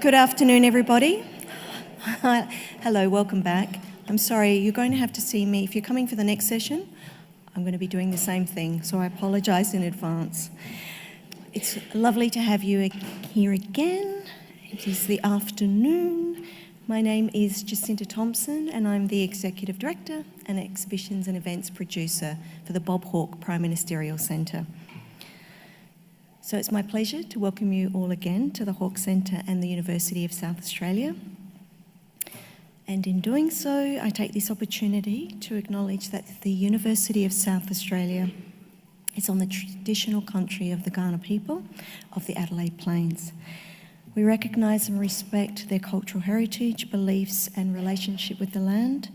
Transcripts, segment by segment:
Good afternoon, everybody. Hello, welcome back. I'm sorry, you're going to have to see me. If you're coming for the next session, I'm going to be doing the same thing, so I apologise in advance. It's lovely to have you here again. It is the afternoon. My name is Jacinta Thompson, and I'm the Executive Director and Exhibitions and Events Producer for the Bob Hawke Prime Ministerial Centre. So it's my pleasure to welcome you all again to the Hawke Centre and the University of South Australia. And in doing so, I take this opportunity to acknowledge that the University of South Australia is on the traditional country of the Kaurna people of the Adelaide Plains. We recognise and respect their cultural heritage, beliefs and relationship with the land,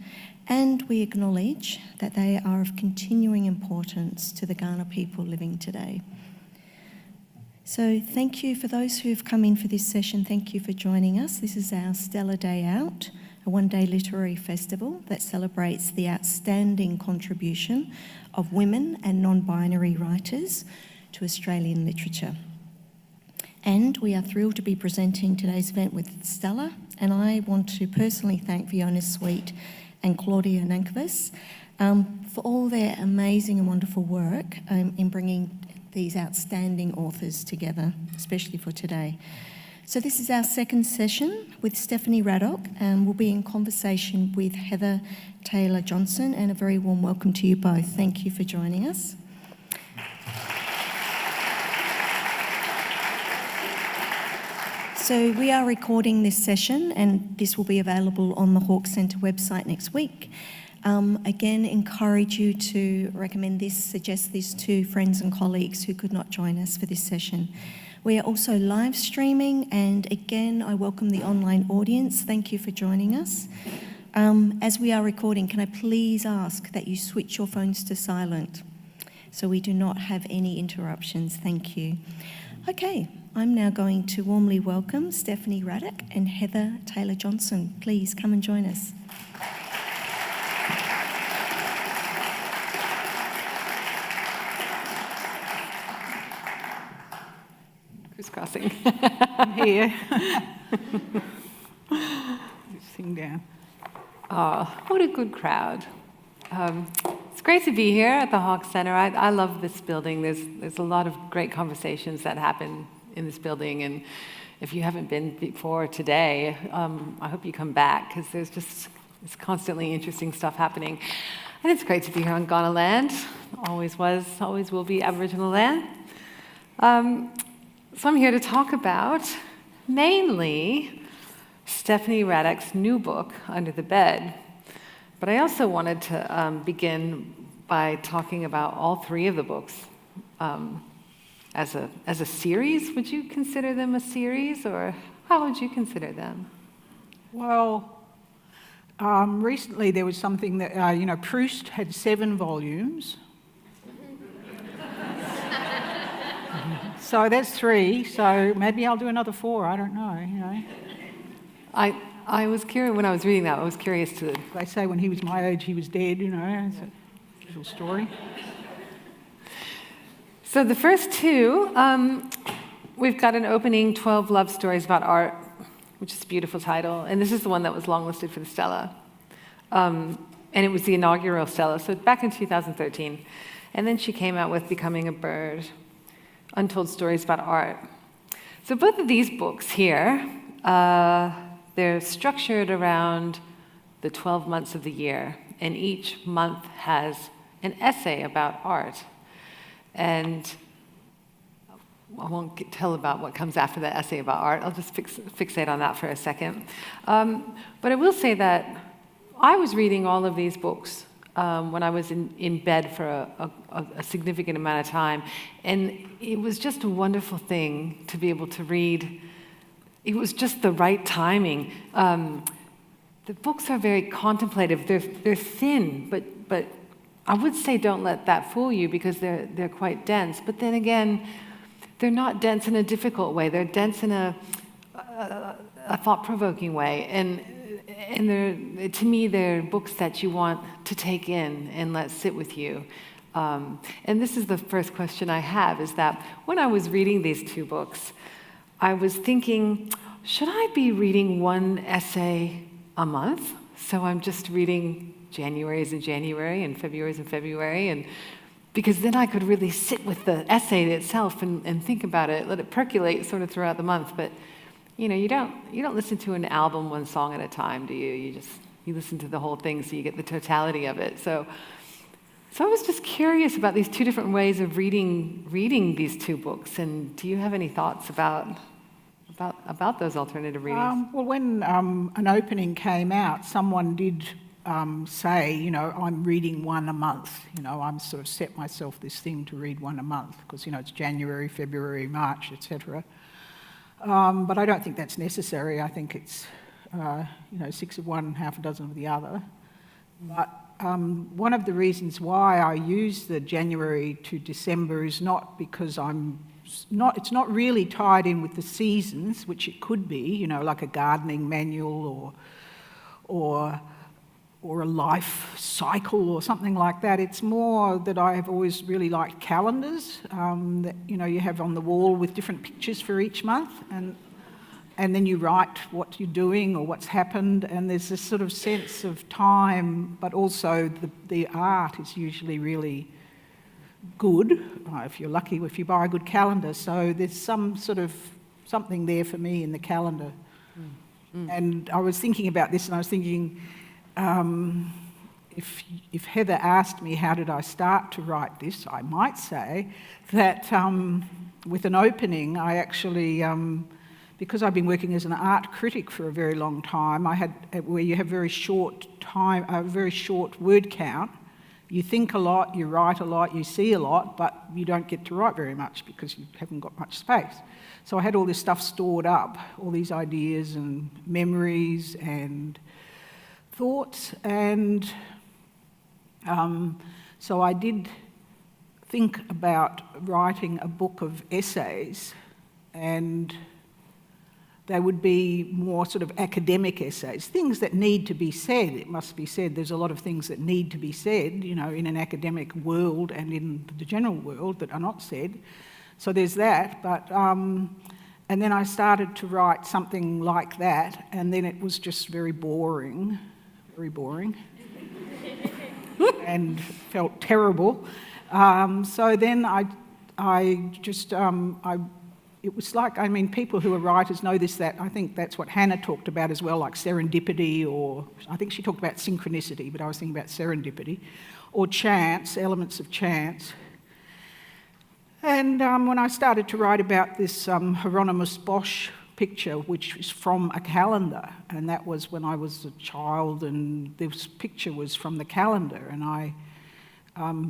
and we acknowledge that they are of continuing importance to the Kaurna people living today. So thank you for those who have come in for this session. Thank you for joining us. This is our Stella Day Out, a one-day literary festival that celebrates the outstanding contribution of women and non-binary writers to Australian literature. And we are thrilled to be presenting today's event with Stella, and I want to personally thank Fiona Sweet and Claudia Nankovas for all their amazing and wonderful work in bringing these outstanding authors together, especially for today. So this is our second session with Stephanie Radok, and we'll be in conversation with Heather Taylor-Johnson, and a very warm welcome to you both. Thank you for joining us. So we are recording this session, and this will be available on the Hawke Centre website next week. Again, encourage you to recommend this, suggest this to friends and colleagues who could not join us for this session. We are also live streaming, and again, I welcome the online audience. Thank you for joining us. As we are recording, can I please ask that you switch your phones to silent so we do not have any interruptions? Thank you. Okay, I'm now going to warmly welcome Stephanie Radok and Heather Taylor-Johnson. Please come and join us. Crisscrossing. I'm here. Sing down. Oh, what a good crowd. It's great to be here at the Hawke Centre. I love this building. There's a lot of great conversations that happen in this building, and if you haven't been before today, I hope you come back, because there's constantly interesting stuff happening. And it's great to be here on Kaurna land. Always was, always will be Aboriginal land. So I'm here to talk about mainly Stephanie Radok's new book, Under the Bed. But I also wanted to begin by talking about all three of the books as a series. Would you consider them a series, or how would you consider them? Well, recently there was something that, Proust had 7 volumes. So that's 3, so maybe I'll do another 4, I don't know, I was curious, when I was reading that, I was curious to... They say when he was my age, he was dead, it's a little story. So the first 2, we've got an opening 12 love stories about art, which is a beautiful title, and this is the one that was longlisted for the Stella. And it was the inaugural Stella, so back in 2013. And then she came out with Becoming a Bird, Untold Stories about Art. So both of these books here, they're structured around the 12 months of the year, and each month has an essay about art. And I won't tell about what comes after that essay about art. I'll just fixate on that for a second. But I will say that I was reading all of these books when I was in bed for a significant amount of time. And it was just a wonderful thing to be able to read. It was just the right timing. The books are very contemplative. They're thin, but I would say don't let that fool you, because they're quite dense. But then again, they're not dense in a difficult way. They're dense in a thought-provoking way. And to me, they're books that you want to take in and let sit with you. And this is the first question I have, is that when I was reading these 2 books, I was thinking, should I be reading one essay a month? So I'm just reading January's in January and February's in February, and because then I could really sit with the essay itself and think about it, let it percolate sort of throughout the month. But you don't listen to an album one song at a time, do you? You listen to the whole thing, so you get the totality of it. So I was just curious about these two different ways of reading these two books. And do you have any thoughts about those alternative readings? Well, when an opening came out, someone did say, I'm reading one a month. I'm sort of set myself this thing to read one a month because, it's January, February, March, etc. But I don't think that's necessary. I think it's, 6 of one, half a dozen of the other. But one of the reasons why I use the January to December is not because it's not really tied in with the seasons, which it could be, like a gardening manual or a life cycle or something like that. It's more that I have always really liked calendars that you have on the wall with different pictures for each month, and then you write what you're doing or what's happened, and there's this sort of sense of time, but also the art is usually really good, if you're lucky, if you buy a good calendar. So there's some sort of something there for me in the calendar. And I was thinking about this, and I was thinking, if Heather asked me how did I start to write this, I might say that with an opening, I actually, because I've been working as an art critic for a very long time, where you have very short word count. You think a lot, you write a lot, you see a lot, but you don't get to write very much because you haven't got much space. So I had all this stuff stored up, all these ideas and memories and thoughts, and so I did think about writing a book of essays, and they would be more sort of academic essays, things that need to be said. It must be said. There's a lot of things that need to be said, in an academic world and in the general world that are not said. So there's that. But and then I started to write something like that, and then it was just very boring, and felt terrible. So then it was like, people who are writers know this, that I think that's what Hannah talked about as well, like serendipity, or I think she talked about synchronicity, but I was thinking about serendipity, or chance, elements of chance. And when I started to write about this Hieronymus Bosch picture, which is from a calendar, and that was when I was a child, and this picture was from the calendar, and I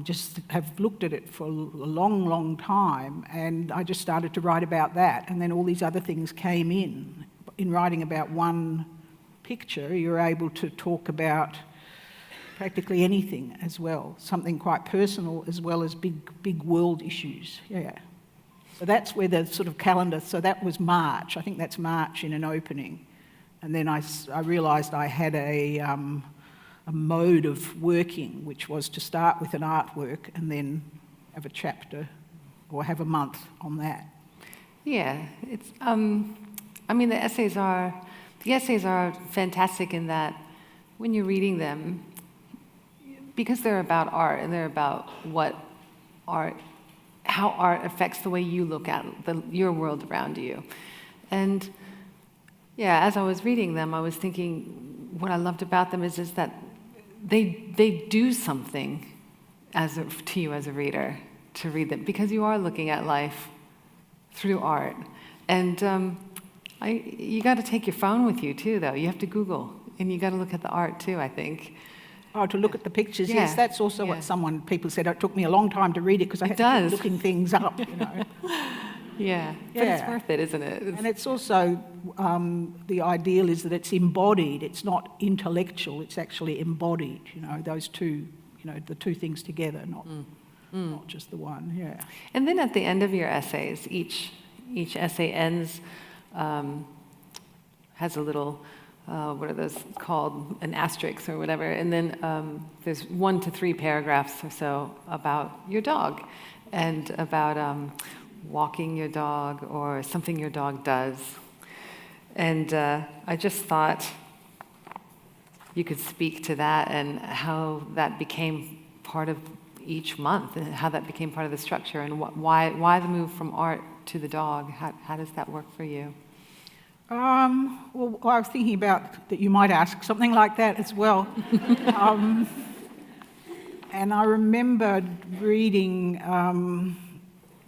just have looked at it for a long, long time, and I just started to write about that, and then all these other things came in. In writing about one picture, you're able to talk about practically anything as well, something quite personal as well as big world issues. Yeah. So that's where the sort of calendar, so that was March. I think that's March in an opening. And then I realised I had a mode of working, which was to start with an artwork and then have a chapter or have a month on that. Yeah, it's. The essays are fantastic in that when you're reading them, because they're about art and they're about how art affects the way you look at your world around you. And yeah, as I was reading them, I was thinking what I loved about them is that they do something to you as a reader to read them, because you are looking at life through art. And you got to take your phone with you too, though. You have to Google, and you got to look at the art too, I think. Oh, to look at the pictures, Yeah. yes, that's also what people said. It took me a long time to read it because I had to keep looking things up, Yeah, but it's worth it, isn't it? And it's also, the ideal is that it's embodied. It's not intellectual, it's actually embodied, those two, the two things together, not just the one, yeah. And then at the end of your essays, each essay ends, has a little, what are those called, an asterisk or whatever, and then there's 1 to 3 paragraphs or so about your dog and about walking your dog or something your dog does. And I just thought you could speak to that and how that became part of each month, and how that became part of the structure, and why the move from art to the dog. How does that work for you? Well, I was thinking about that you might ask something like that as well. And I remember reading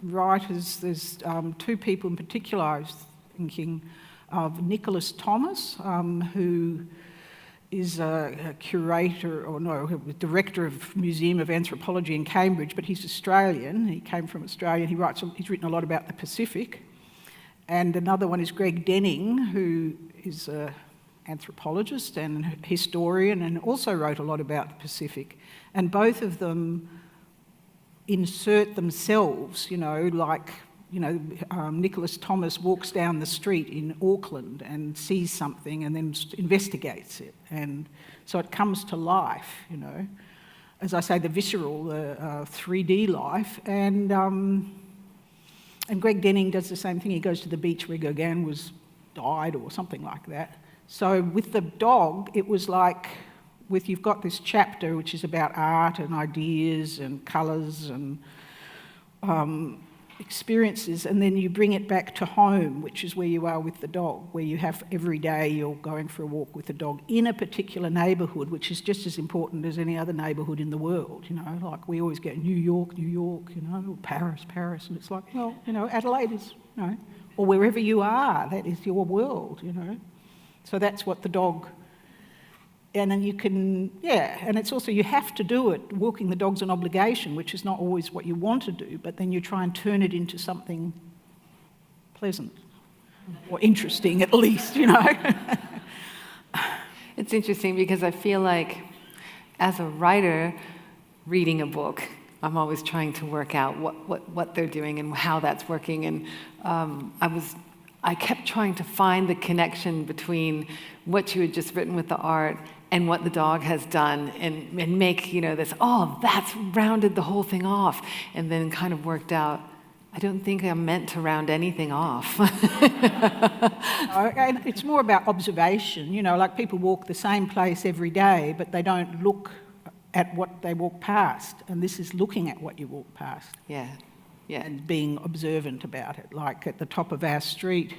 writers, there's two people in particular I was thinking of. Nicholas Thomas, who is a curator, or no, director of Museum of Anthropology in Cambridge, but he's Australian. He came from Australia. He's written a lot about the Pacific. And another one is Greg Denning, who is an anthropologist and historian, and also wrote a lot about the Pacific. And both of them insert themselves, Nicholas Thomas walks down the street in Auckland and sees something and then investigates it. And so it comes to life, as I say, the visceral, the 3D life. And Greg Denning does the same thing. He goes to the beach where Gauguin died or something like that. So with the dog, it was like, you've got this chapter which is about art and ideas and colours and experiences, and then you bring it back to home, which is where you are with the dog, where you have every day you're going for a walk with the dog in a particular neighbourhood, which is just as important as any other neighbourhood in the world, like we always get New York, or Paris, and it's like, well, Adelaide is, or wherever you are, that is your world, So that's what the dog, and then you can, and it's also, you have to do it. Walking the dog's an obligation, which is not always what you want to do, but then you try and turn it into something pleasant or interesting at least, It's interesting because I feel like as a writer reading a book, I'm always trying to work out what they're doing and how that's working. And I kept trying to find the connection between what you had just written with the art and what the dog has done, and make, this, that's rounded the whole thing off, and then kind of worked out, I don't think I'm meant to round anything off. And it's more about observation, like people walk the same place every day, but they don't look at what they walk past, and this is looking at what you walk past. Yeah. And being observant about it. Like at the top of our street,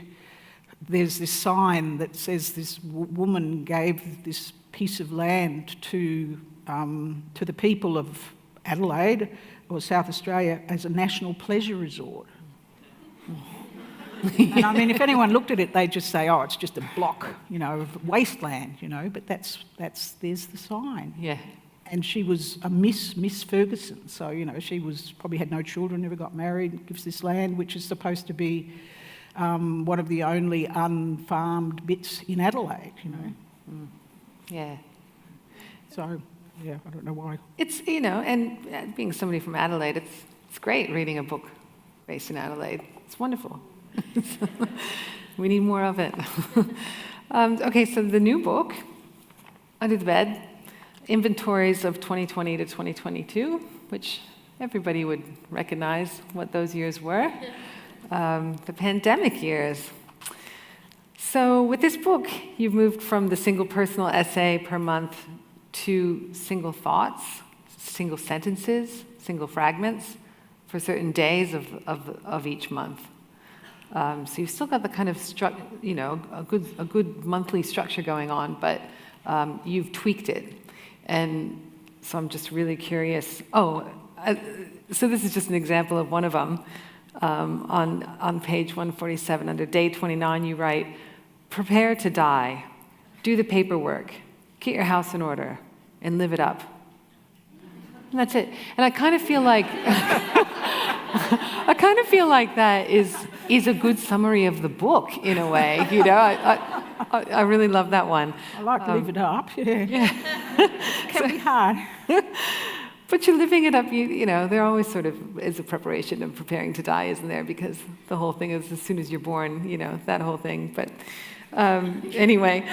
there's this sign that says this woman gave this piece of land to the people of Adelaide or South Australia as a national pleasure resort. And I mean, if anyone looked at it, they'd just say, it's just a block, of wasteland, but there's the sign. Yeah. And she was a Miss Ferguson, so, she probably had no children, never got married, gives this land, which is supposed to be one of the only unfarmed bits in Adelaide, Yeah. So, I don't know why. It's, and being somebody from Adelaide, it's great reading a book based in Adelaide. It's wonderful. We need more of it. Okay, so the new book, Under the Bed, Inventories of 2020 to 2022, which everybody would recognize what those years were, the pandemic years. So with this book, you've moved from the single personal essay per month to single thoughts, single sentences, single fragments for certain days of each month. So you've still got the kind of a good monthly structure going on, but you've tweaked it. And so I'm just really curious. So this is just an example of one of them. On page 147, under day 29, you write, prepare to die, do the paperwork, get your house in order, and live it up. And that's it. And I kind of feel like that is a good summary of the book in a way. I really love that one. I like live it up. Yeah. It can be hard. But you're living it up. There always sort of is a preparation of preparing to die, isn't there? Because the whole thing is as soon as you're born, that whole thing. But anyway,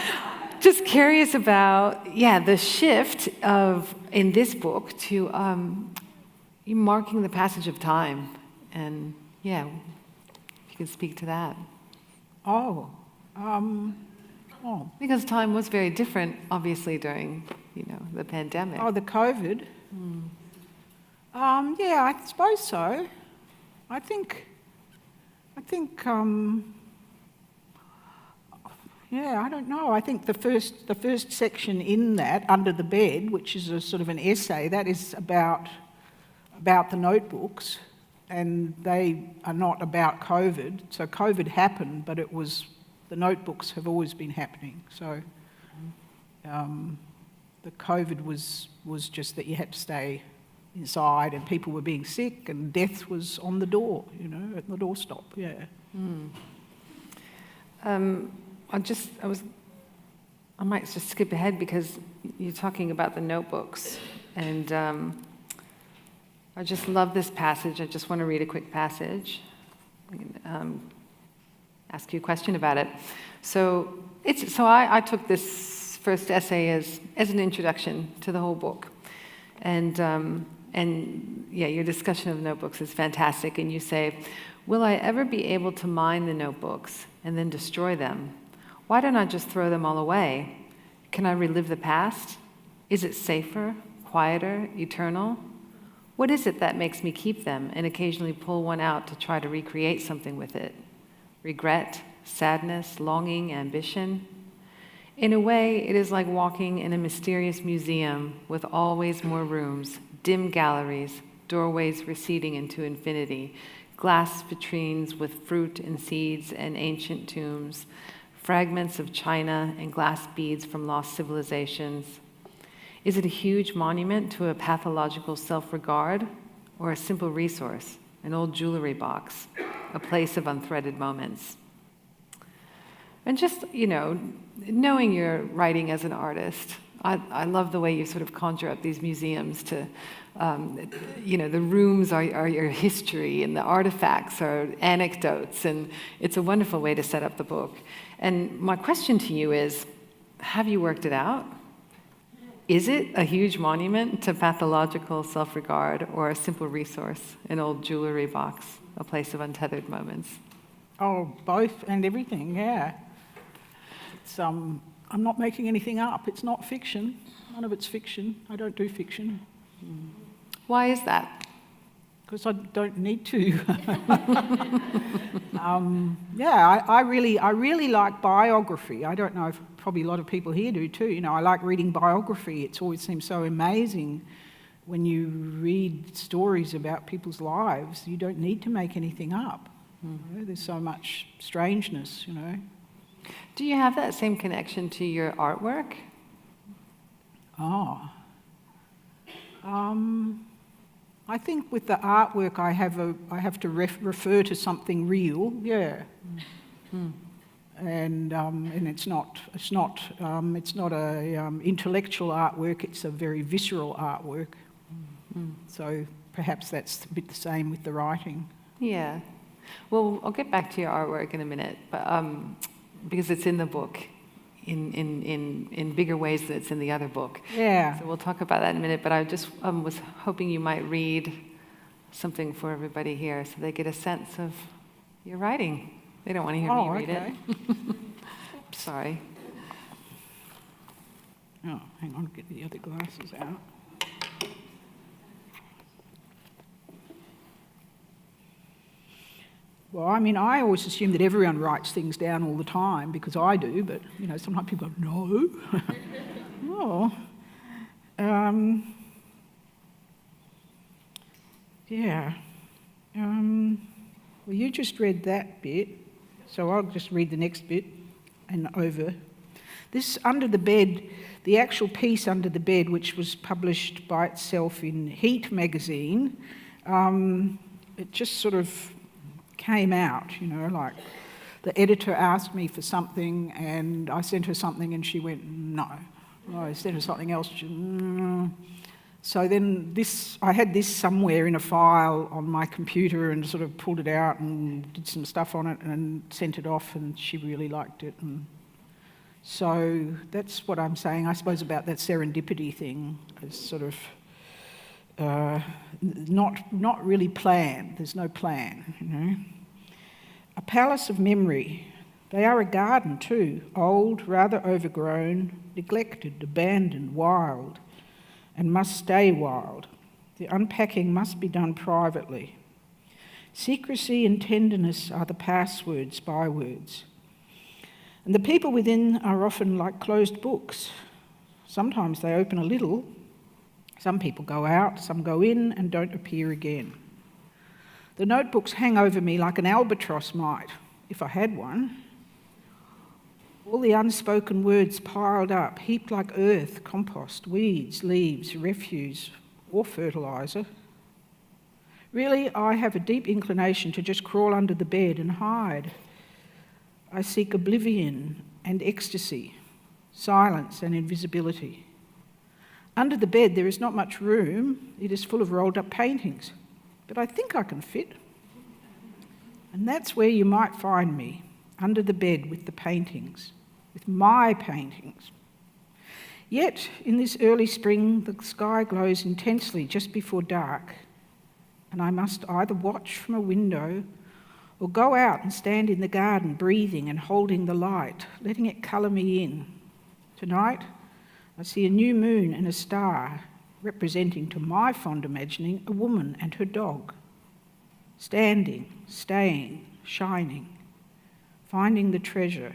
just curious about the shift in this book to you marking the passage of time, and if you can speak to that. Oh, Because time was very different, obviously, during, the pandemic. the COVID. Yeah, I suppose so. I think. Yeah, I don't know. I think the first section in that, Under the Bed, which is a sort of an essay, that is about the notebooks, and they are not about COVID. So COVID happened, but the notebooks have always been happening. So the COVID was just that you had to stay inside, and people were being sick, and death was on the door, at the doorstep. Yeah. I might just skip ahead because you're talking about the notebooks, and I just love this passage. I just want to read a quick passage, ask you a question about it. So I took this first essay as an introduction to the whole book, and yeah, your discussion of notebooks is fantastic. And you say, "Will I ever be able to mine the notebooks and then destroy them? Why don't I just throw them all away? Can I relive the past? Is it safer, quieter, eternal? What is it that makes me keep them and occasionally pull one out to try to recreate something with it? Regret, sadness, longing, ambition? In a way, it is like walking in a mysterious museum with always more rooms, dim galleries, doorways receding into infinity, glass vitrines with fruit and seeds and ancient tombs, fragments of china and glass beads from lost civilizations. Is it a huge monument to a pathological self-regard, or a simple resource, an old jewelry box, a place of unthreaded moments?" And just, knowing your writing as an artist, I love the way you sort of conjure up these museums to, the rooms are your history, and the artifacts are anecdotes, and it's a wonderful way to set up the book. And my question to you is, have you worked it out? Is it a huge monument to pathological self-regard, or a simple resource, an old jewelry box, a place of untethered moments? Oh, both and everything, yeah. It's, I'm not making anything up. It's not fiction. None of it's fiction. I don't do fiction. Why is that? Because I don't need to. Yeah, I really like biography. I don't know if probably a lot of people here do too. I like reading biography. It's always seems so amazing when you read stories about people's lives. You don't need to make anything up. There's so much strangeness, Do you have that same connection to your artwork? Oh. I think with the artwork, I have to refer to something real, yeah. And it's not a intellectual artwork. It's a very visceral artwork. So perhaps that's a bit the same with the writing. Yeah. Well, I'll get back to your artwork in a minute, but because it's in the book in bigger ways than it's in the other book. Yeah. So we'll talk about that in a minute, but I just was hoping you might read something for everybody here so they get a sense of your writing. They don't want to hear me read it. Sorry. Oh, hang on, get the other glasses out. Well, I mean, I always assume that everyone writes things down all the time, because I do, but, sometimes people go, no. Oh. Yeah. Well, you just read that bit, so I'll just read the next bit and over. This Under the Bed, the actual piece Under the Bed, which was published by itself in Heat magazine, it just sort of came out, like the editor asked me for something and I sent her something and she went, no. I sent her something else, So then I had this somewhere in a file on my computer and sort of pulled it out and did some stuff on it and sent it off, and she really liked it. And so that's what I'm saying, I suppose, about that serendipity thing. It's sort of not really planned. There's no plan, A palace of memory. They are a garden too, old, rather overgrown, neglected, abandoned, wild, and must stay wild. The unpacking must be done privately. Secrecy and tenderness are the passwords, bywords. And the people within are often like closed books. Sometimes they open a little. Some people go out, some go in and don't appear again. The notebooks hang over me like an albatross might, if I had one. All the unspoken words piled up, heaped like earth, compost, weeds, leaves, refuse, or fertiliser. Really, I have a deep inclination to just crawl under the bed and hide. I seek oblivion and ecstasy, silence and invisibility. Under the bed there is not much room. It is full of rolled up paintings, but I think I can fit. And that's where you might find me, under the bed with the paintings, with my paintings. Yet, in this early spring, the sky glows intensely just before dark, and I must either watch from a window or go out and stand in the garden, breathing and holding the light, letting it colour me in. Tonight, I see a new moon and a star, representing to my fond imagining a woman and her dog, standing, staying, shining, finding the treasure,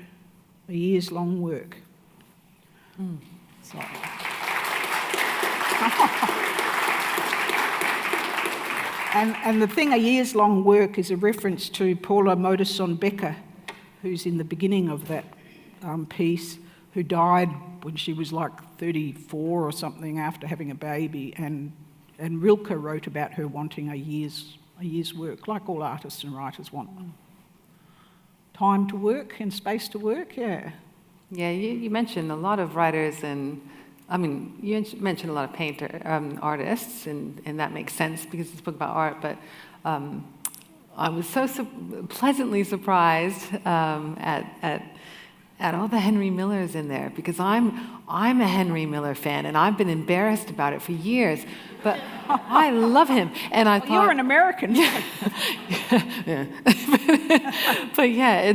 a year's long work. Sorry. And the thing, a year's long work, is a reference to Paula Modersohn-Becker, who's in the beginning of that piece, who died when she was like 34 or something after having a baby, and Rilke wrote about her wanting a year's work, like all artists and writers want. Time to work and space to work, yeah. Yeah, you mentioned a lot of writers, and I mean, you mentioned a lot of artists, and that makes sense because it's a book about art, but I was so pleasantly surprised at all the Henry Millers in there, because I'm a Henry Miller fan, and I've been embarrassed about it for years, but I love him. And I thought, you're an American. yeah. But yeah,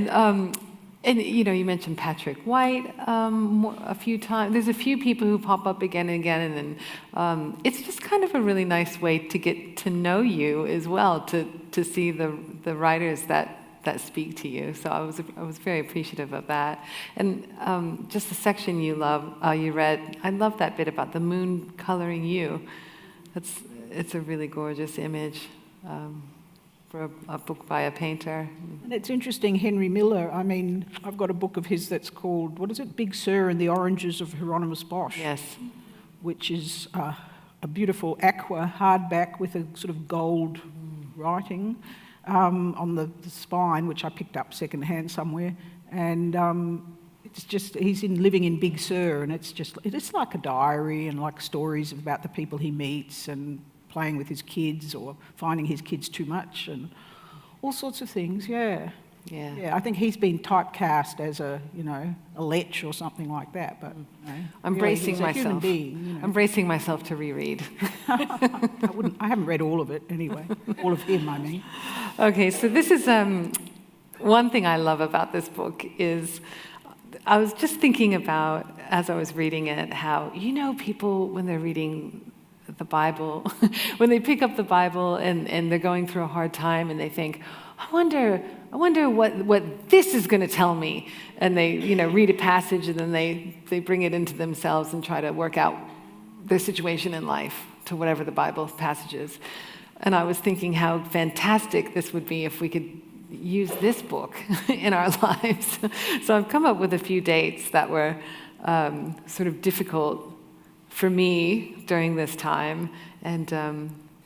and you know, you mentioned Patrick White a few times. There's a few people who pop up again and again, and it's just kind of a really nice way to get to know you as well, to see the writers that speak to you. So I was very appreciative of that. And just the section you read, I love that bit about the moon coloring you. It's a really gorgeous image for a book by a painter. And it's interesting, Henry Miller, I mean, I've got a book of his that's called, what is it, Big Sur and the Oranges of Hieronymus Bosch. Yes. Which is a beautiful aqua hardback with a sort of gold writing on the spine, which I picked up secondhand somewhere. And it's just, he's living in Big Sur, and it's like a diary and like stories about the people he meets and playing with his kids or finding his kids too much and all sorts of things, yeah. Yeah, I think he's been typecast as a lech or something like that, but I'm bracing myself. Human being, I'm bracing myself to reread. I haven't read all of it anyway. All of him, I mean. Okay, so this is one thing I love about this book is I was just thinking about, as I was reading it, how, people when they're reading the Bible, when they pick up the Bible and they're going through a hard time and they think, I wonder what this is going to tell me. And they, read a passage and then they bring it into themselves and try to work out their situation in life to whatever the Bible passage is. And I was thinking how fantastic this would be if we could use this book in our lives. So I've come up with a few dates that were sort of difficult for me during this time. And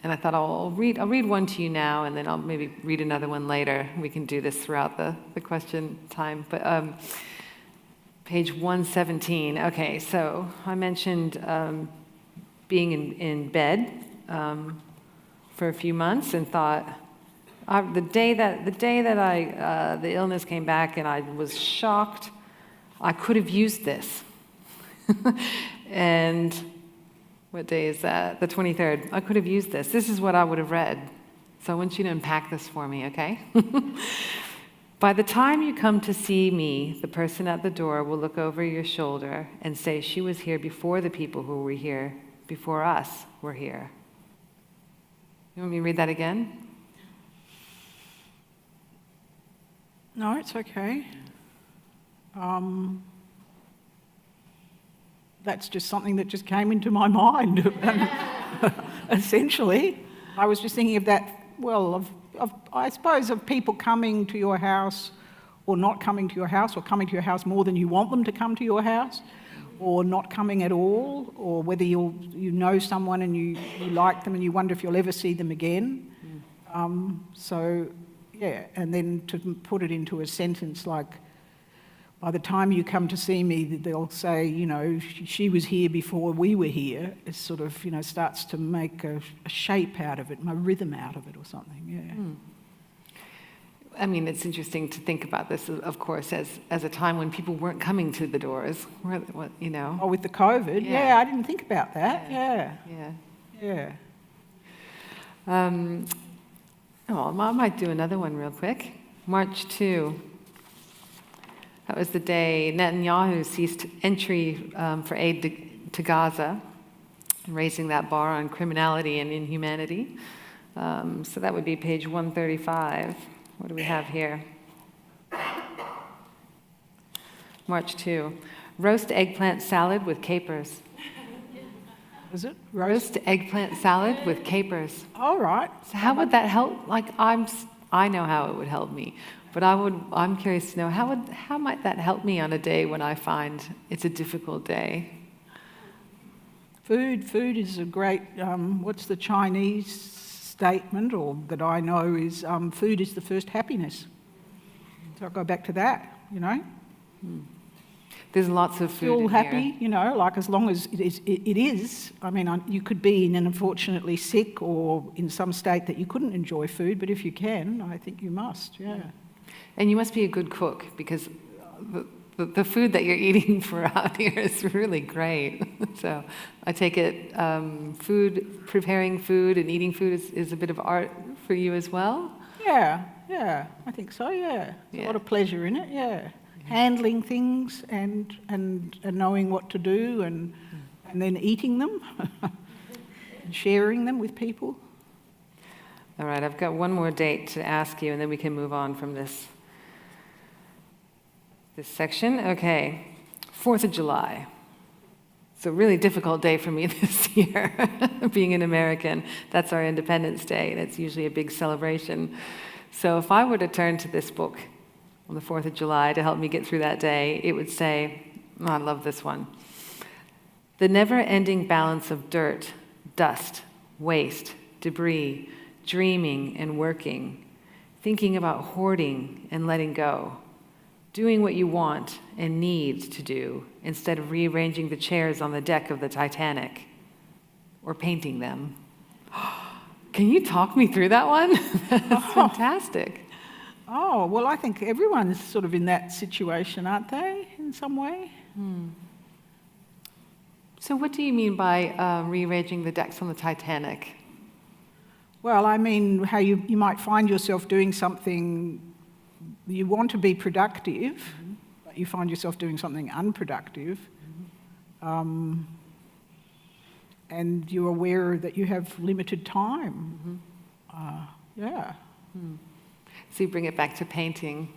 I thought I'll read one to you now, and then I'll maybe read another one later. We can do this throughout the question time. But page 117. Okay, so I mentioned being in bed for a few months, and thought the day that the illness came back, and I was shocked. I could have used this. And what day is that? The 23rd. I could have used this. This is what I would have read. So I want you to unpack this for me, okay? By the time you come to see me, the person at the door will look over your shoulder and say, she was here before the people who were here, before us were here. You want me to read that again? No, it's okay. That's just something that just came into my mind. Essentially, I was just thinking of that, well, I suppose of people coming to your house or not coming to your house, or coming to your house more than you want them to come to your house, or not coming at all, or whether you know someone and you like them and you wonder if you'll ever see them again. So, yeah, and then to put it into a sentence like, by the time you come to see me, they'll say, you know, she was here before we were here. It sort of, you know, starts to make a shape out of it, a rhythm out of it or something, yeah. I mean, it's interesting to think about this, of course, as a time when people weren't coming to the doors, you know. Oh, with the COVID? Yeah, I didn't think about that, yeah. I might do another one real quick. March 2. That was the day Netanyahu ceased entry for aid to Gaza, raising that bar on criminality and inhumanity. So that would be page 135. What do we have here? March 2. Roast eggplant salad with capers. Is it? Roast eggplant salad with capers. All right. So how would that help? Like, I know how it would help me. But I'm curious to know, how might that help me on a day when I find it's a difficult day? Food is a great, what's the Chinese statement, or that I know is, food is the first happiness. So I'll go back to that, you know. There's lots of food Feel in happy, here. you know, like as long as it is. I mean, you could be unfortunately sick or in some state that you couldn't enjoy food, but if you can, I think you must, yeah. And you must be a good cook, because the food that you're eating for out here is really great. So I take it preparing food and eating food is a bit of art for you as well? Yeah, I think so, yeah. There's a lot of pleasure in it, yeah. Handling things and knowing what to do and then eating them and sharing them with people. All right, I've got one more date to ask you, and then we can move on from this section. Okay, 4th of July. It's a really difficult day for me this year, being an American. That's our Independence Day, and it's usually a big celebration. So if I were to turn to this book on the 4th of July to help me get through that day, it would say, I love this one. The never-ending balance of dirt, dust, waste, debris, dreaming and working, thinking about hoarding and letting go, doing what you want and need to do instead of rearranging the chairs on the deck of the Titanic or painting them. Can you talk me through that one? That's fantastic. Oh, well, I think everyone's sort of in that situation, aren't they, in some way? So what do you mean by rearranging the decks on the Titanic? Well, I mean, how you might find yourself doing something, you want to be productive, but you find yourself doing something unproductive, and you're aware that you have limited time. So you bring it back to painting.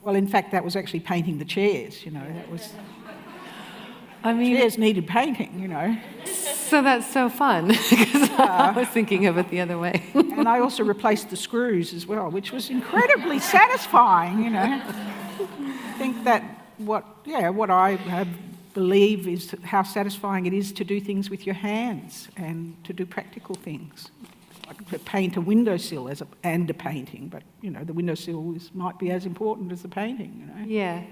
Well, in fact, that was actually painting the chairs, you know. That was. I mean, chairs needed painting, you know. So that's so fun, because I was thinking of it the other way. And I also replaced the screws as well, which was incredibly satisfying, you know. I think that what I believe is how satisfying it is to do things with your hands and to do practical things. Like to paint a windowsill and a painting, but, you know, the windowsill might be as important as the painting, you know. Yeah.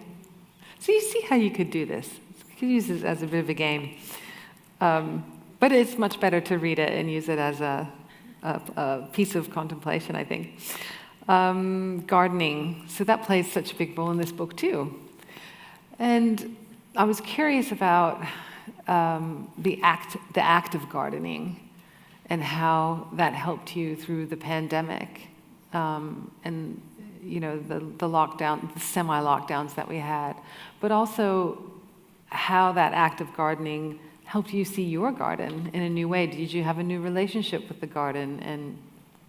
So you see how you could do this. You could use this as a bit of a game. But it's much better to read it and use it as a piece of contemplation, I think. Gardening. So that plays such a big role in this book, too. And I was curious about the act of gardening and how that helped you through the pandemic. And the lockdown, the semi-lockdowns that we had, but also how that act of gardening helped you see your garden in a new way. Did you have a new relationship with the garden? And,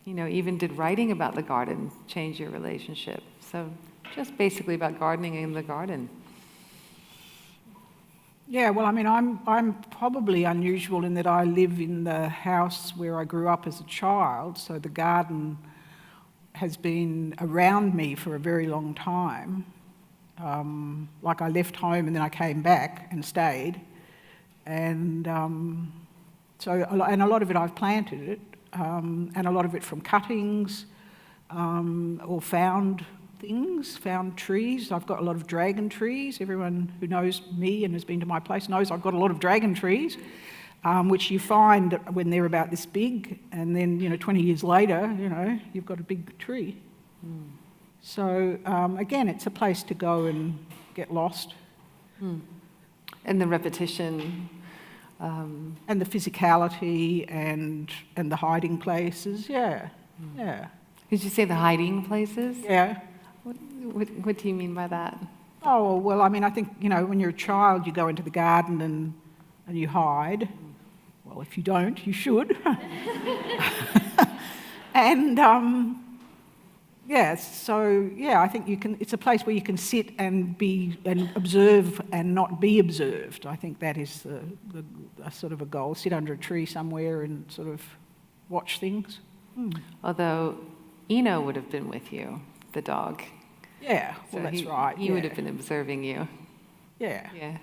even did writing about the garden change your relationship? So just basically about gardening in the garden. Yeah, well, I mean, I'm probably unusual in that I live in the house where I grew up as a child, so the garden has been around me for a very long time. Like I left home and then I came back and stayed, and a lot of it I've planted it, and a lot of it from cuttings or found trees. I've got a lot of dragon trees. Everyone who knows me and has been to my place knows I've got a lot of dragon trees, which you find when they're about this big, and then 20 years later, you've got a big tree. Mm. So again, it's a place to go and get lost. Mm. And the repetition. And the physicality and the hiding places, yeah. Did you say the hiding places? Yeah. What do you mean by that? Oh, well, I mean, I think, when you're a child, you go into the garden and you hide. Well, if you don't, you should. And, I think it's a place where you can sit and observe and not be observed. I think that is a sort of a goal. Sit under a tree somewhere and sort of watch things. Mm. Although Eno would have been with you, the dog. Yeah, well, that's right. He would have been observing you. Yeah. Yeah.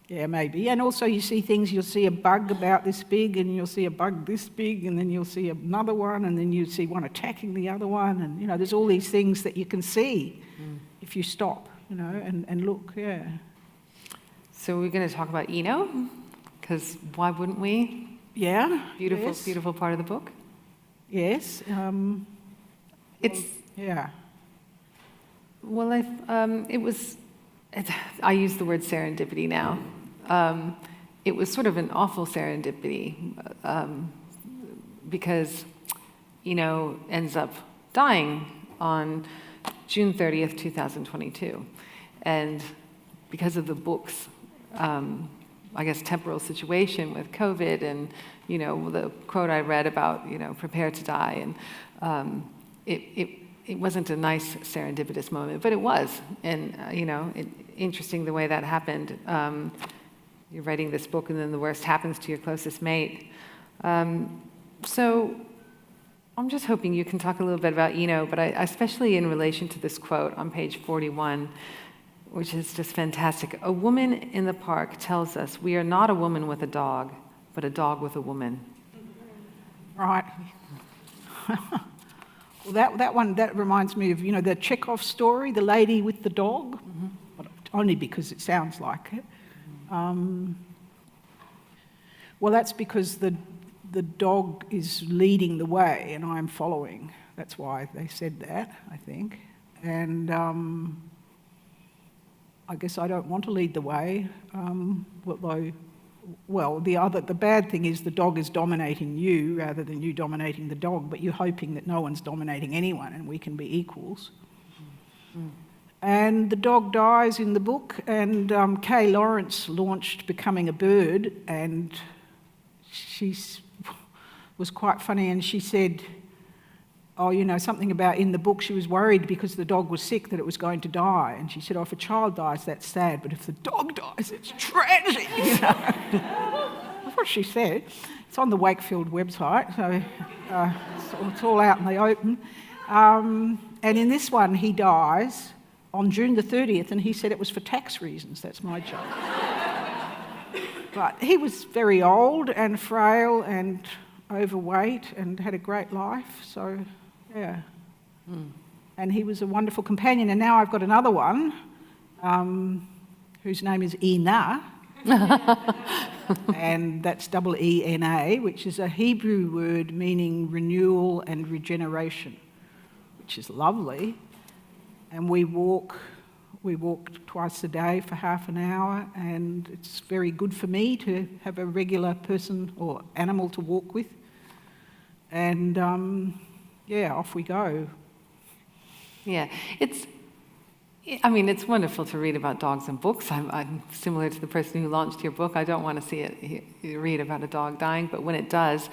Yeah, maybe. And also you see things, you'll see a bug about this big, and you'll see a bug this big, and then you'll see another one, and then you see one attacking the other one, and, there's all these things that you can see if you stop, and look, yeah. So we're going to talk about Eno, because why wouldn't we? Yeah. Beautiful, yes. Beautiful part of the book. Yes. Yeah. Well, I use the word serendipity now. It was sort of an awful serendipity because ends up dying on June 30th, 2022. And because of the book's, temporal situation with COVID and, the quote I read about, prepare to die, and it wasn't a nice serendipitous moment, but it was. And, interesting the way that happened. You're writing this book and then the worst happens to your closest mate. So I'm just hoping you can talk a little bit about Eno, but especially in relation to this quote on page 41, which is just fantastic. A woman in the park tells us we are not a woman with a dog, but a dog with a woman. Right. Well, that reminds me of, the Chekhov story, The Lady with the Dog, only because it sounds like it. Well, that's because the dog is leading the way and I'm following. That's why they said that, I think. And I guess I don't want to lead the way, the bad thing is the dog is dominating you rather than you dominating the dog, but you're hoping that no one's dominating anyone and we can be equals. Mm. And the dog dies in the book, and Kay Lawrence launched Becoming a Bird, and she was quite funny, and she said, something about in the book she was worried because the dog was sick that it was going to die. And she said, if a child dies, that's sad, but if the dog dies, it's tragic, That's what she said. It's on the Wakefield website, so it's all out in the open. And in this one, he dies on June the 30th, and he said it was for tax reasons. That's my joke. But he was very old and frail and overweight and had a great life, so... Yeah. Mm. And he was a wonderful companion. And now I've got another one whose name is Ena. And that's E-E-N-A, which is a Hebrew word meaning renewal and regeneration, which is lovely. And we walk twice a day for half an hour, and it's very good for me to have a regular person or animal to walk with. And... off we go. Yeah, it's wonderful to read about dogs in books. I'm similar to the person who launched your book. I don't want to read about a dog dying, but when it does,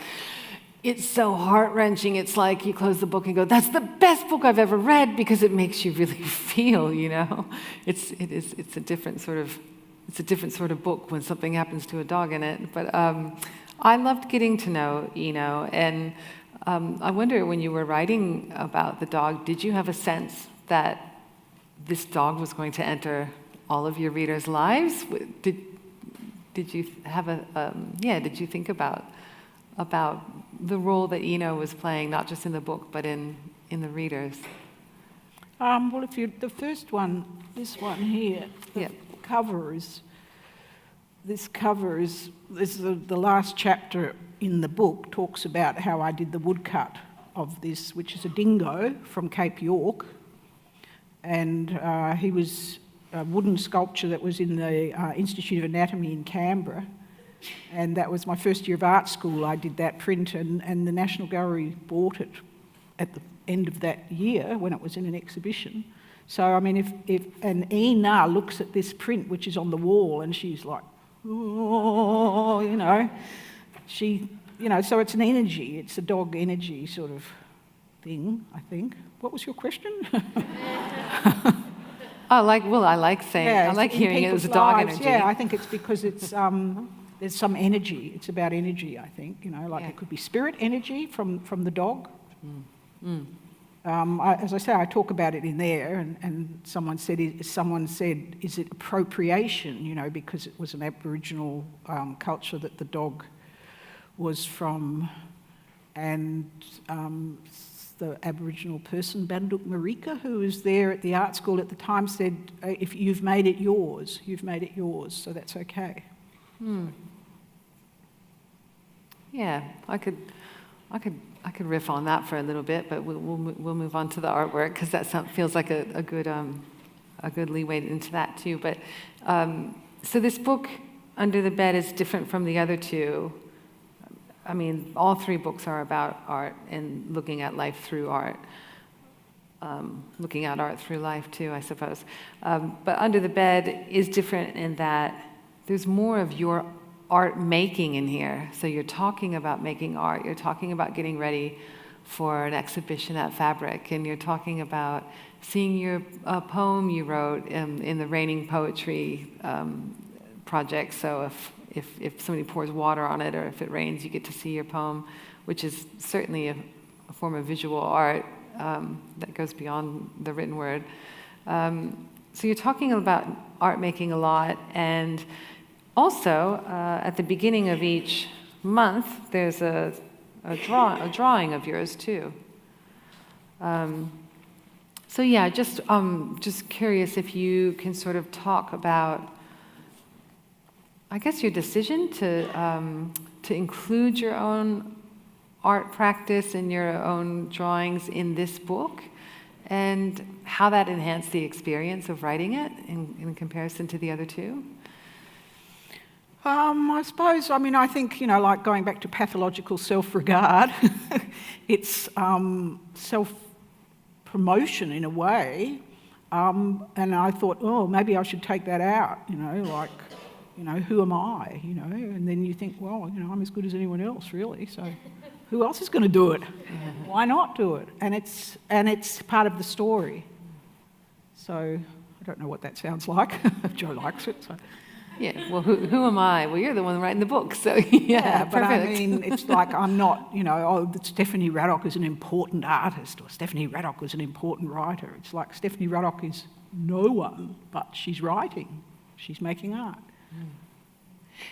it's so heart-wrenching. It's like you close the book and go, that's the best book I've ever read, because it makes you really feel, you know? It's a different sort of book when something happens to a dog in it. But I loved getting to know Eno, and I wonder, when you were writing about the dog, did you have a sense that this dog was going to enter all of your readers' lives? Did you have did you think about the role that Eno was playing, not just in the book, but in the readers? Well, the first one, this one here, the cover is the last chapter in the book talks about how I did the woodcut of this, which is a dingo from Cape York. And he was a wooden sculpture that was in the Institute of Anatomy in Canberra. And that was my first year of art school. I did that print, and the National Gallery bought it at the end of that year when it was in an exhibition. So, I mean, if Ena looks at this print, which is on the wall, and she's like, oh, you know, so it's an energy, it's a dog energy sort of thing, I think. What was your question? I like hearing it was a dog energy. Yeah, I think it's because it's there's some energy. It's about energy, I think. You know, it could be spirit energy from the dog. As I say, I talk about it in there, and someone said, is it appropriation? You know, because it was an Aboriginal culture that the dog was from, and the Aboriginal person, Banduk Marika, who was there at the art school at the time, said, if you've made it yours, so that's okay. Yeah, I could riff on that for a little bit, but we'll move on to the artwork, because that feels like a good leeway into that too. But so this book, Under the Bed, is different from the other two. I mean, all three books are about art and looking at life through art. Looking at art through life too, I suppose. But Under the Bed is different in that there's more of your art making in here. So you're talking about making art, you're talking about getting ready for an exhibition at Fabric, and you're talking about seeing your poem you wrote in the Raining Poetry project. So if somebody pours water on it, or if it rains, you get to see your poem, which is certainly a form of visual art that goes beyond the written word. So you're talking about art making a lot, and also at the beginning of each month, there's a drawing of yours too. So yeah, just curious if you can sort of talk about, I guess, your decision to include your own art practice and your own drawings in this book, and how that enhanced the experience of writing it in comparison to the other two. I suppose, I think, like going back to pathological self-regard, it's self-promotion in a way, and I thought, maybe I should take that out, who am I, and then you think, well, I'm as good as anyone else, really, so who else is going to do it? Why not do it? And it's part of the story. So I don't know what that sounds like, if Joe likes it, so... Yeah, well, who am I? Well, you're the one writing the book, so yeah, but perfect. I mean, it's like I'm not, that Stephanie Radok is an important artist, or Stephanie Radok is an important writer. It's like Stephanie Radok is no one, but she's writing, she's making art,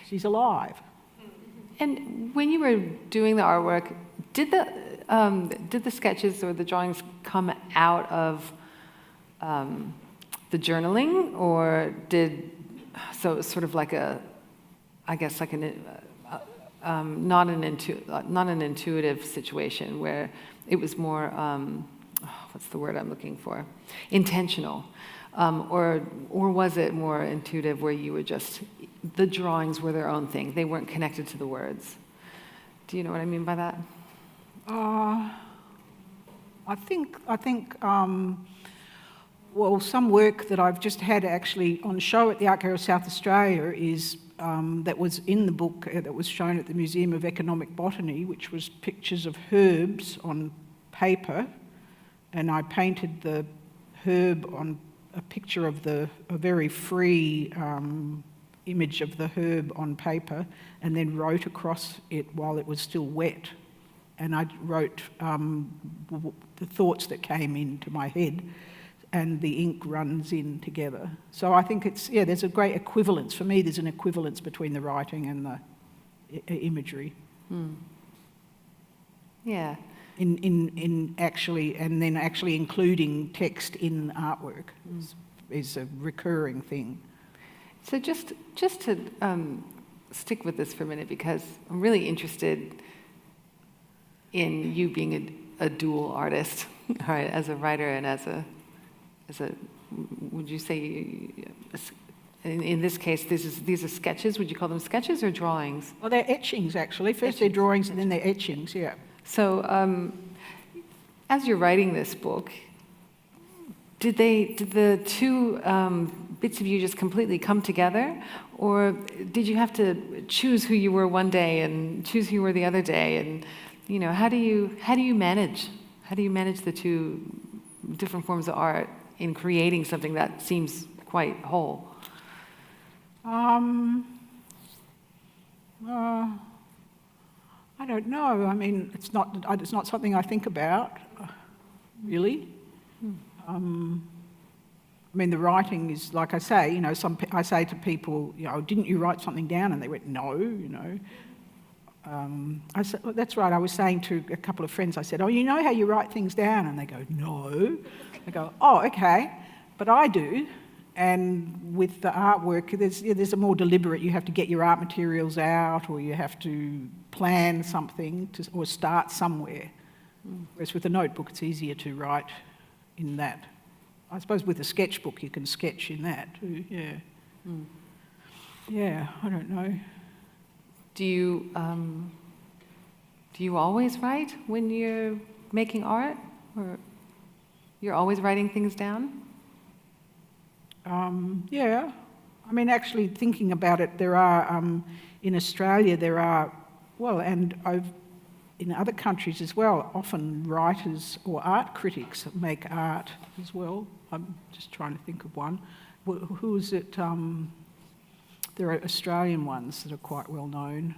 she's alive. And when you were doing the artwork, did the sketches or the drawings come out of the journaling, or so it was sort of like not an intuitive situation, where it was more, what's the word I'm looking for? Intentional. Or was it more intuitive, where you were the drawings were their own thing, they weren't connected to the words? Do you know what I mean by that? I think Well, some work that I've just had actually on show at the Art Gallery of South Australia is that was in the book that was shown at the Museum of Economic Botany, which was pictures of herbs on paper, and I painted the herb on a picture of a very free image of the herb on paper, and then wrote across it while it was still wet. And I wrote the thoughts that came into my head, and the ink runs in together. So I think there's a great equivalence. For me, there's an equivalence between the writing and the imagery. Yeah. In actually including text in artwork is a recurring thing. So just to stick with this for a minute, because I'm really interested in you being a dual artist, all right, as a writer and as a would you say, in this case, these are sketches? Would you call them sketches or drawings? Well, they're etchings actually. First they're drawings and then they're etchings. Yeah. So, as you're writing this book, did the two bits of you just completely come together, or did you have to choose who you were one day and choose who you were the other day? And how do you manage the two different forms of art in creating something that seems quite whole? I don't know. I mean, it's not something I think about, really. I mean, the writing is, like I say, I say to people, didn't you write something down? And they went, no, I said, well, that's right. I was saying to a couple of friends, I said, oh, you know how you write things down? And they go, no. I go, oh, okay, but I do. And with the artwork, there's a more deliberate, you have to get your art materials out, or you have to plan something or start somewhere. Whereas with a notebook, it's easier to write in that. I suppose with a sketchbook, you can sketch in that too, yeah. Yeah, I don't know. Do you always write when you're making art, or you're always writing things down? Yeah. I mean, actually thinking about it, there are, in Australia, and in other countries as well, often writers or art critics make art as well. I'm just trying to think of one. Who is it? There are Australian ones that are quite well known,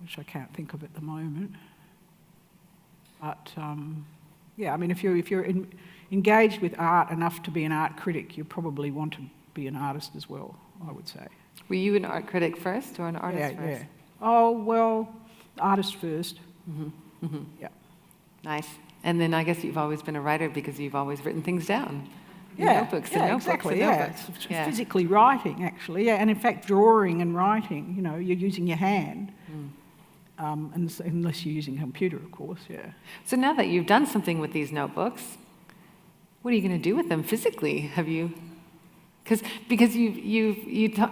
which I can't think of at the moment. But yeah, I mean, if you're engaged with art enough to be an art critic, you probably want to be an artist as well, I would say. Were you an art critic first or an artist first? Yeah. Oh, well, artist first. Yeah. Nice. And then I guess you've always been a writer because you've always written things down. Notebooks and notebooks exactly, and yeah. notebooks. It's physically writing, actually, yeah. And in fact, drawing and writing, you're using your hand. Unless you're using a computer, of course, yeah. So now that you've done something with these notebooks, what are you going to do with them physically? Have you? Because you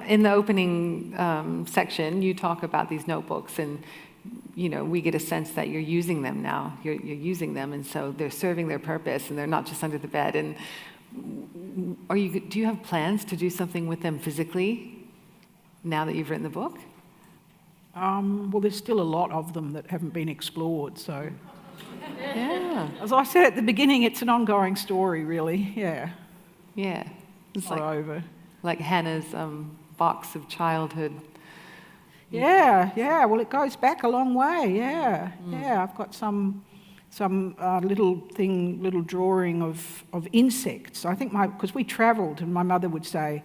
in the opening section, you talk about these notebooks, and we get a sense that you're using them now. You're using them, and so they're serving their purpose, and they're not just under the bed. And do you have plans to do something with them physically now that you've written the book? Well, there's still a lot of them that haven't been explored, so. Yeah. As I said at the beginning, it's an ongoing story, really, yeah. Yeah. It's not over. Like Hannah's box of childhood. Yeah, well, it goes back a long way, yeah. Yeah, I've got some little drawing of insects. I think because we travelled, and my mother would say,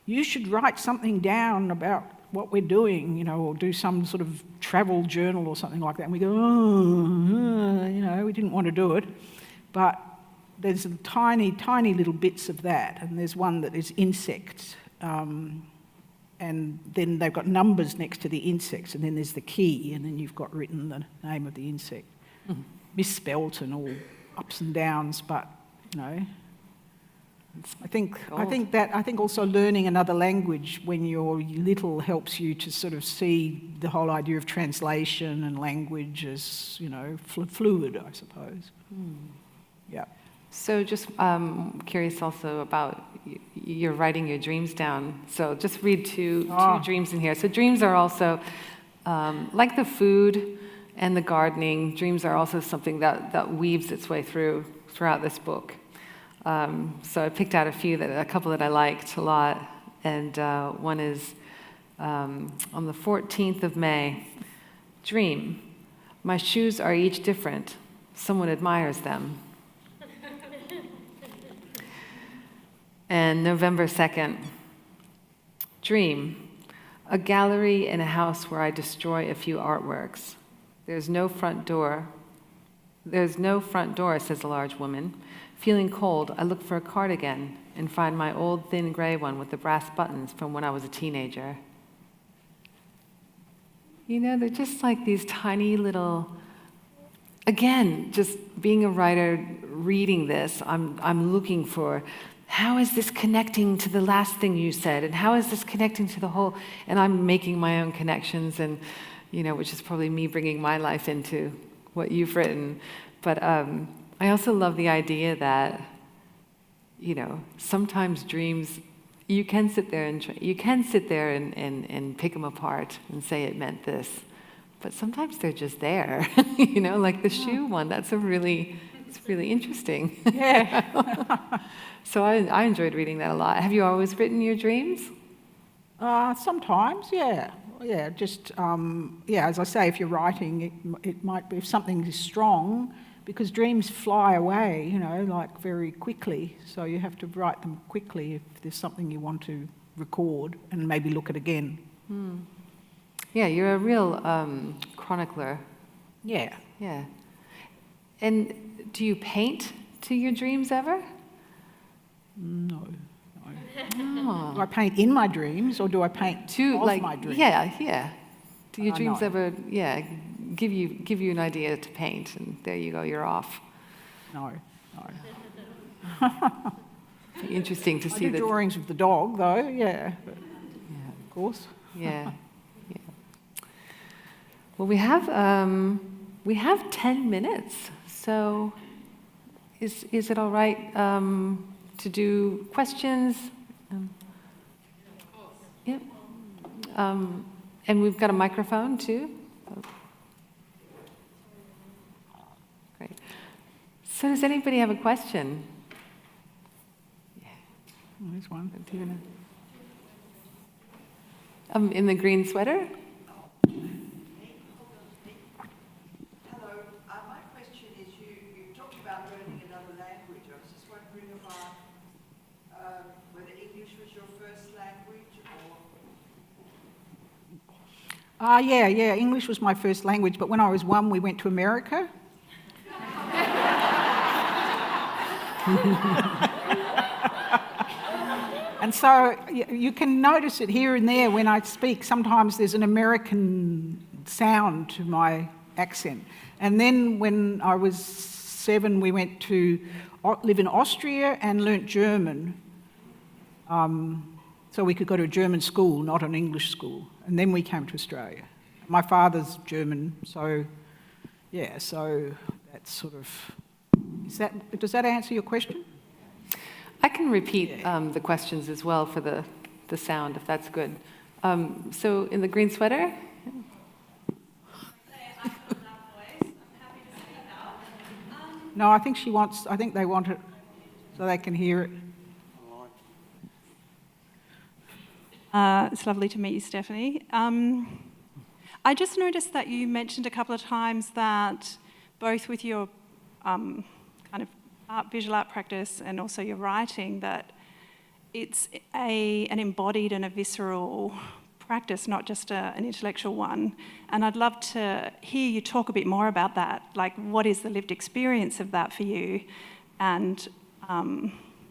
you should write something down about what we're doing, or do some sort of travel journal or something like that. And we go, we didn't want to do it. But there's tiny little bits of that, and there's one that is insects. And then they've got numbers next to the insects, and then there's the key, and then you've got written the name of the insect. Misspelt and all ups and downs, but, I think also learning another language when you're little helps you to sort of see the whole idea of translation and language as, fluid, I suppose. Yeah. So just curious also about you're writing your dreams down. So just read two dreams in here. So dreams are also, like the food and the gardening, dreams are also something that weaves its way throughout this book. So I picked out a couple that I liked a lot. And one is on the 14th of May, dream. My shoes are each different. Someone admires them. And November 2nd, dream. A gallery in a house where I destroy a few artworks. There's no front door, says a large woman. Feeling cold, I look for a cardigan and find my old thin gray one with the brass buttons from when I was a teenager. You know, they're just like these tiny little, again, just being a writer, reading this, I'm looking for, how is this connecting to the last thing you said? And how is this connecting to the whole, and I'm making my own connections, and, you know, which is probably me bringing my life into what you've written. But I also love the idea that, you know, sometimes dreams, you can sit there and pick them apart and say it meant this, but sometimes they're just there. You know, like the shoe one. It's really interesting. Yeah. So I enjoyed reading that a lot. Have you always written your dreams? Sometimes, yeah. Yeah, just, as I say, if you're writing, it might be, if something is strong, because dreams fly away, you know, like very quickly. So you have to write them quickly if there's something you want to record and maybe look at again. Yeah, you're a real chronicler. Yeah. Yeah. And do you paint to your dreams ever? No. Oh. Do I paint in my dreams, or do I paint of my dreams? Yeah. Do your dreams no. ever, give you an idea to paint, and there you go, you're off? No. Interesting to I see do drawings of the dog, though. Yeah. Of course. Yeah. Well, we have 10 minutes, so is it all right to do questions? Yep. And we've got a microphone too. Great. So does anybody have a question? There's one. In the green sweater? Hello. My question is, you talked about learning another language. I was just wondering about whether English was your first language or... Yeah. English was my first language, but when I was 1, we went to America. And so you can notice it here and there when I speak. Sometimes there's an American sound to my accent. And then when I was 7, we went to live in Austria and learnt German. So we could go to a German school, not an English school. And then we came to Australia. My father's German, so that's sort of... does that answer your question? I can repeat the questions as well for the sound, if that's good. So in the green sweater? No, I think they want it so they can hear it. It's lovely to meet you, Stephanie. I just noticed that you mentioned a couple of times that both with your kind of visual art practice and also your writing, that it's an embodied and a visceral practice, not just an intellectual one. And I'd love to hear you talk a bit more about that. Like, what is the lived experience of that for you? And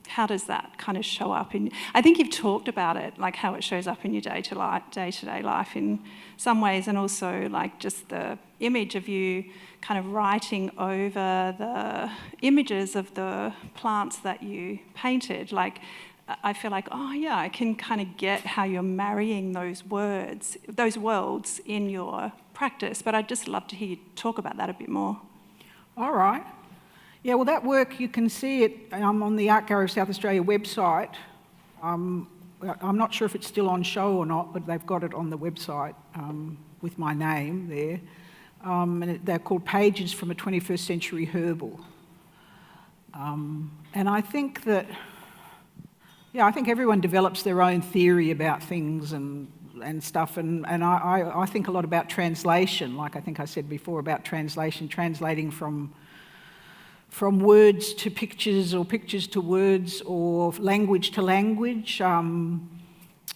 how does that kind of show up in... I think you've talked about it, like how it shows up in your day-to-day life in some ways, and also like just the image of you kind of writing over the images of the plants that you painted. Like, I feel like, I can kind of get how you're marrying those worlds in your practice, but I'd just love to hear you talk about that a bit more. All right. Yeah, well, that work, you can see it on the Art Gallery of South Australia website. I'm not sure if it's still on show or not, but they've got it on the website with my name there. They're called Pages from a 21st Century Herbal. And I think that, I think everyone develops their own theory about things and stuff, and I think a lot about translation, like I think I said before about translating from words to pictures, or pictures to words, or language to language. Like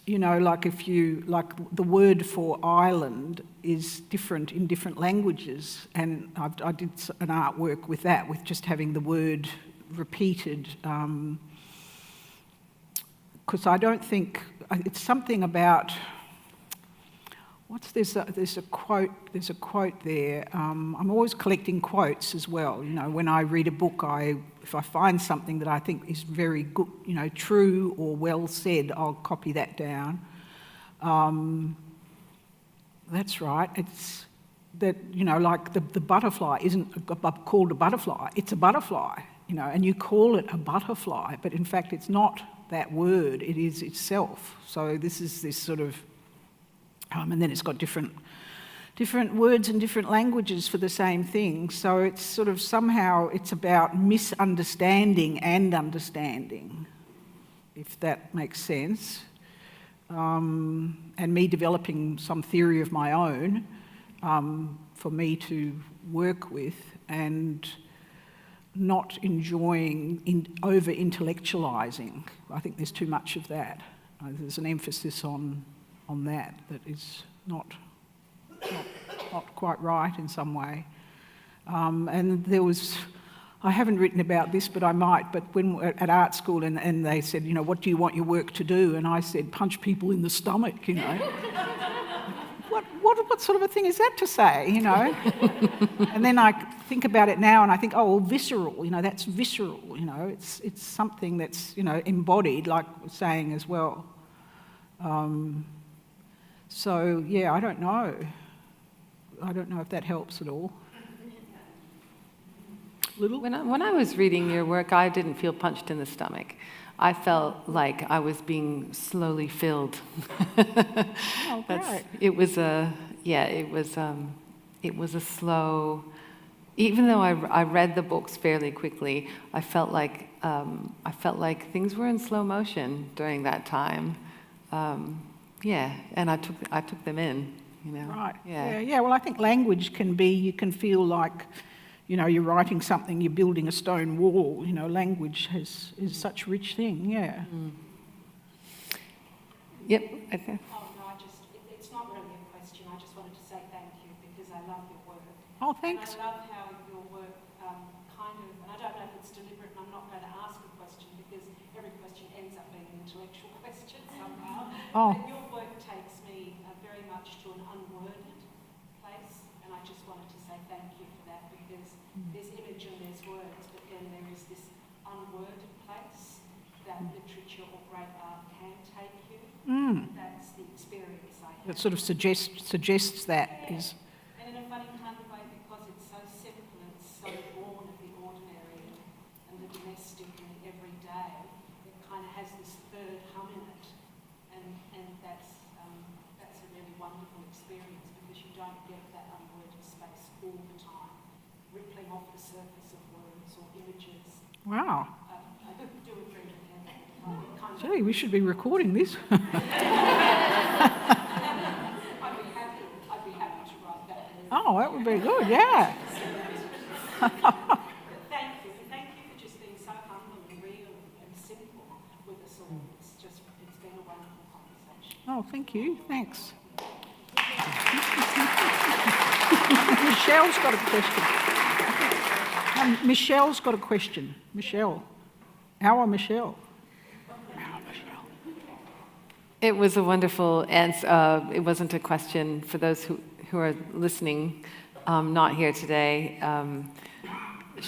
the word for island is different in different languages, and I did an artwork with that, with just having the word repeated, because I don't think it's something about. There's a quote there. I'm always collecting quotes as well. When I read a book, if I find something that I think is very good, true or well said, I'll copy that down. That's right. It's that, like the butterfly isn't called a butterfly. It's a butterfly, and you call it a butterfly, but in fact it's not that word. It is itself. So this is this sort of. And then it's got different words and different languages for the same thing. So it's sort of somehow it's about misunderstanding and understanding, if that makes sense. And me developing some theory of my own for me to work with, and not enjoying over-intellectualising. I think there's too much of that. There's an emphasis on that is not quite right in some way. And there was, I haven't written about this, but I might, but when at art school and they said, what do you want your work to do? And I said, punch people in the stomach, What sort of a thing is that to say, And then I think about it now and I think, oh, well, visceral, that's visceral, it's something that's, embodied, like we're saying as well. So, yeah, I don't know. I don't know if that helps at all. Little? When I was reading your work, I didn't feel punched in the stomach. I felt like I was being slowly filled. Oh, great. It was a slow. Even though I read the books fairly quickly, I felt like things were in slow motion during that time. And I took them in, Right. Yeah. Yeah. Well, I think language can be. You can feel like, you're writing something. You're building a stone wall. Language is such a rich thing. Yeah. Mm. Yep. Okay. Oh no, it's not really a question. I just wanted to say thank you because I love your work. Oh, thanks. And I love how your work and I don't know if it's deliberate, and I'm not going to ask a question because every question ends up being an intellectual question somehow. Oh. But your work takes me very much to an unworded place, and I just wanted to say thank you for that because there's image and there's words, but then there is this unworded place that literature or great art can take you. And that's the experience I have. That sort of suggests that is. And in a funny kind of way, because it's so simple and it's so born of the ordinary and the domestic and the everyday, it kind of has this third hum in it. And that's a really wonderful experience because you don't get that unworded space all the time, rippling off the surface of words or images. Wow. I do agree with him. Gee, we should be recording this. I'd be happy to write that. Oh, that would be good, yeah. Thank you. Thank you for just being so humble and real and simple with us all. It's been a wonderful conversation. Oh, thank you. Thanks. Michelle's got a question. Michelle's got a question. Michelle. How are Michelle? It was a wonderful answer. It wasn't a question for those who are listening, not here today.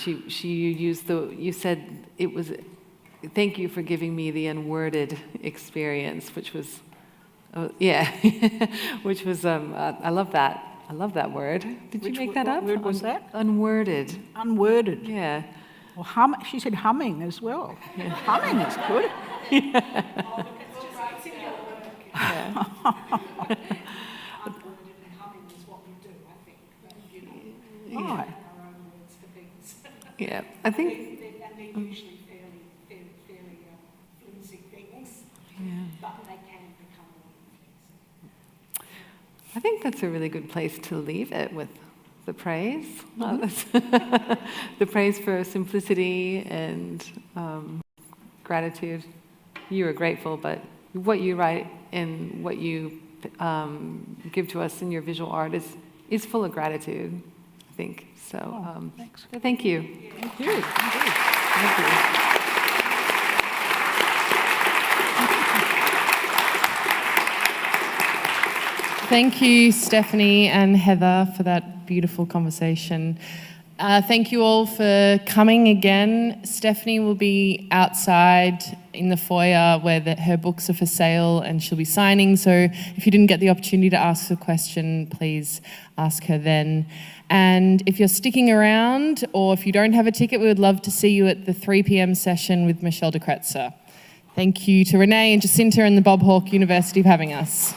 You said it was, thank you for giving me the unworded experience, which was, which was, I love that. I love that word. Did you make that up? What word was that? Unworded. Unworded. Yeah. Well, she said humming as well. Yeah. Humming is good. Right. Yeah, I think. And they're usually fairly flimsy things, but they can become more flimsy. I think that's a really good place to leave it with the praise. The praise for simplicity and gratitude. You are grateful, but what you write and what you give to us in your visual art is full of gratitude, I think. So, Thanks. so thank you. Thank you. Thank you. Thank you, Stephanie and Heather, for that beautiful conversation. Thank you all for coming again. Stephanie will be outside in the foyer where her books are for sale and she'll be signing. So if you didn't get the opportunity to ask a question, please ask her then. And if you're sticking around or if you don't have a ticket, we would love to see you at the 3 p.m. session with Michelle de Kretzer. Thank you to Renee and Jacinta and the Bob Hawke University for having us.